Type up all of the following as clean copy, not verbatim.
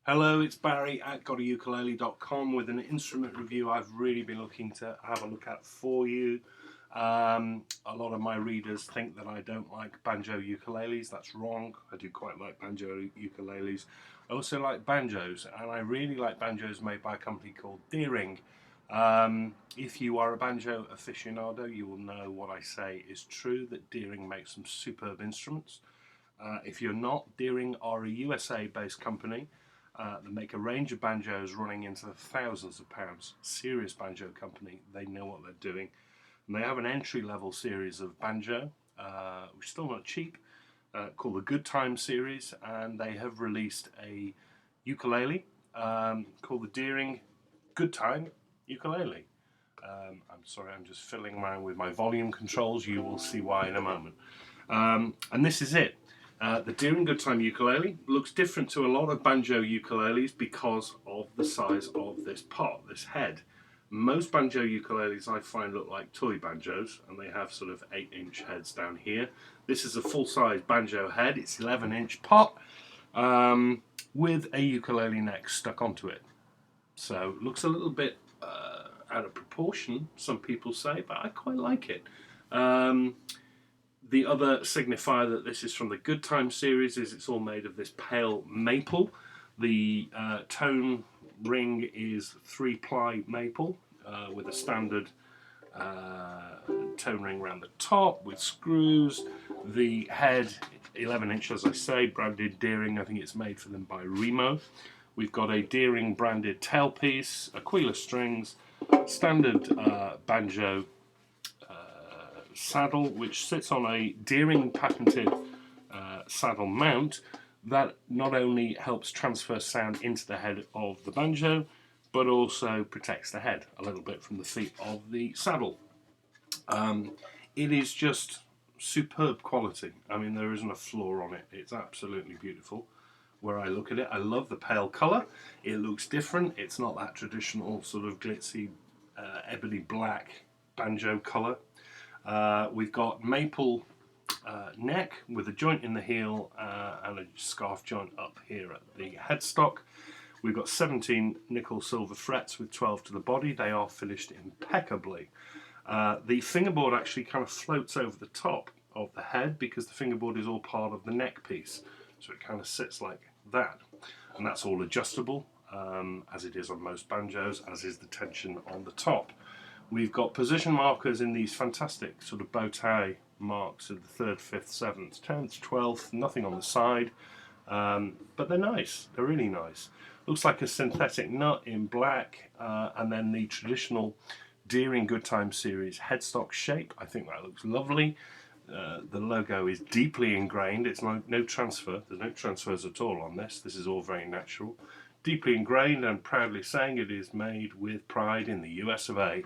Hello, it's Barry at GotAUkulele.com with an instrument review I've really been looking to have a look at for you. A lot of my readers think that I don't like banjo ukuleles. That's wrong. I do quite like banjo ukuleles. I also like banjos, and I really like banjos made by a company called Deering. If you are a banjo aficionado, you will know what I say is true, that Deering makes some superb instruments. If you're not, Deering are a USA-based company. They make a range of banjos running into the thousands of pounds. Serious banjo company. They know what they're doing. And they have an entry-level series of banjo, which is still not cheap, called the Goodtime series, and they have released a ukulele called the Deering Goodtime Ukulele. I'm sorry, I'm just fiddling around with my volume controls. You will see why in a moment. And this is it. The Deering Goodtime ukulele looks different to a lot of banjo ukuleles because of the size of this pot, this head. Most banjo ukuleles I find look like toy banjos, and they have sort of 8-inch heads down here. This is a full-size banjo head. It's 11-inch pot with a ukulele neck stuck onto it. So it looks a little bit out of proportion, some people say, but I quite like it. The other signifier that this is from the Goodtime series is it's all made of this pale maple. The tone ring is 3-ply maple with a standard tone ring around the top with screws. The head, 11-inch as I say, branded Deering. I think it's made for them by Remo. We've got a Deering branded tailpiece, Aquila strings, standard banjo saddle, which sits on a Deering patented saddle mount that not only helps transfer sound into the head of the banjo, but also protects the head a little bit from the feet of the saddle. It is just superb quality. I mean, there isn't a flaw on it. It's absolutely beautiful. Where I look at it, I love the pale colour. It looks different. It's not that traditional sort of glitzy ebony black banjo colour. We've got maple neck with a joint in the heel and a scarf joint up here at the headstock. We've got 17 nickel silver frets with 12 to the body. They are finished impeccably. The fingerboard actually kind of floats over the top of the head because the fingerboard is all part of the neck piece. So it kind of sits like that. And that's all adjustable, as it is on most banjos, as is the tension on the top. We've got position markers in these fantastic sort of bow tie marks of the 3rd, 5th, 7th, 10th, 12th, nothing on the side, but they're nice, they're really nice. Looks like a synthetic nut in black, and then the traditional Deering Goodtime series headstock shape. I think that looks lovely. The logo is deeply ingrained. It's no transfer, there's no transfers at all on this. This is all very natural. Deeply ingrained, and proudly saying it is made with pride in the US of A.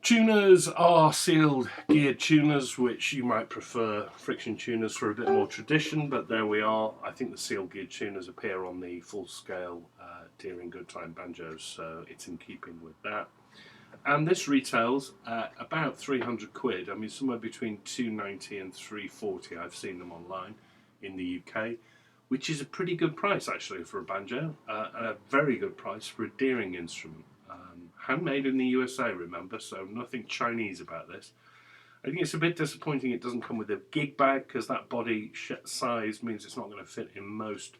Tuners are sealed geared tuners, which you might prefer friction tuners for a bit more tradition, but there we are. I think the sealed geared tuners appear on the full scale Deering Goodtime banjos, so it's in keeping with that. And this retails at about 300 quid. I mean, somewhere between 290 and 340. I've seen them online in the UK, which is a pretty good price actually for a banjo, and a very good price for a Deering instrument. Handmade in the USA, remember, so nothing Chinese about this. I think it's a bit disappointing it doesn't come with a gig bag, because that body size means it's not going to fit in most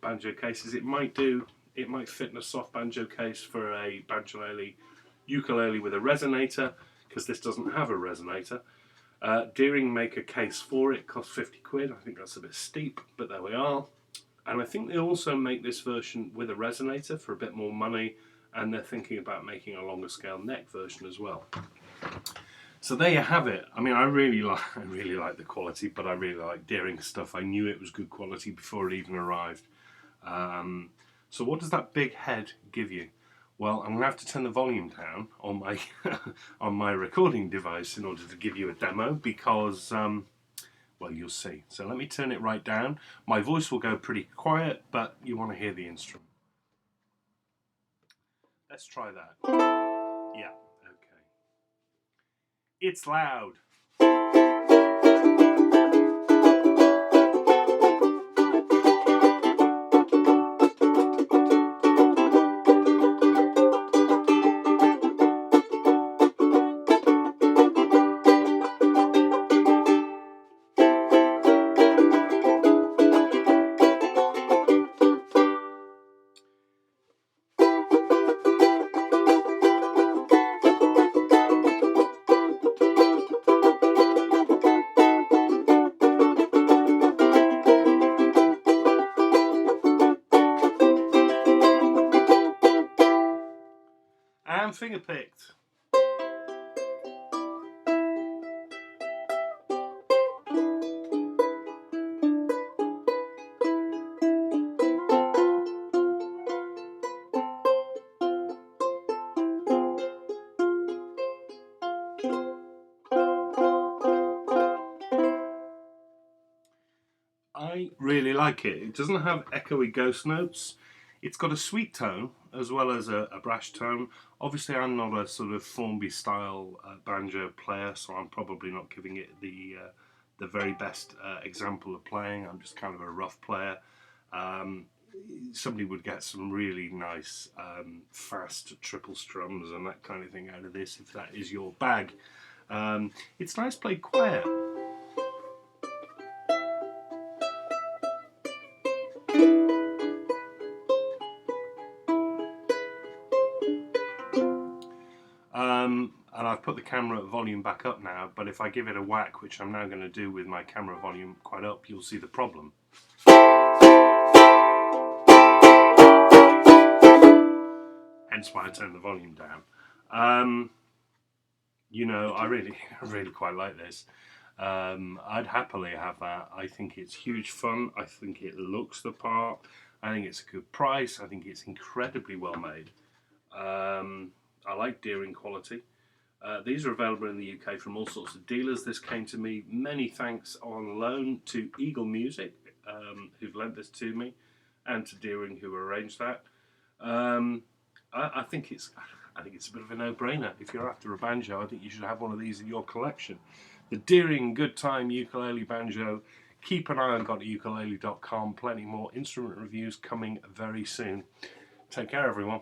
banjo cases. It might fit in a soft banjo case for a banjolele ukulele with a resonator, because this doesn't have a resonator. Deering make a case for it, costs 50 quid. I think that's a bit steep, but there we are. And I think they also make this version with a resonator for a bit more money, and they're thinking about making a longer scale neck version as well. So there you have it. I mean, I really like the quality, but I really like Deering stuff. I knew it was good quality before it even arrived. So what does that big head give you? Well, I'm going to have to turn the volume down on my on my recording device in order to give you a demo, because well, you'll see. So let me turn it right down. My voice will go pretty quiet, but you want to hear the instrument. Let's try that. Yeah, okay. It's loud. finger picked. I really like it. It doesn't have echoey ghost notes. It's got a sweet tone as well as a brash tone. Obviously, I'm not a sort of Formby style banjo player, so I'm probably not giving it the very best example of playing. I'm just kind of a rough player. Um, Somebody would get some really nice fast triple strums and that kind of thing out of this if that is your bag. It's nice played quiet. And I've put the camera volume back up now, but if I give it a whack, which I'm now going to do with my camera volume quite up, you'll see the problem. Hence why I turned the volume down. You know, I really quite like this. I'd happily have that. I think it's huge fun. I think it looks the part. I think it's a good price. I think it's incredibly well made. I like Deering quality. These are available in the UK from all sorts of dealers. This came to me, many thanks on loan to Eagle Music, who've lent this to me, and to Deering, who arranged that. I think it's a bit of a no-brainer. If you're after a banjo, I think you should have one of these in your collection. The Deering Goodtime Ukulele Banjo. Keep an eye on GotAUkulele.com. Plenty more instrument reviews coming very soon. Take care, everyone.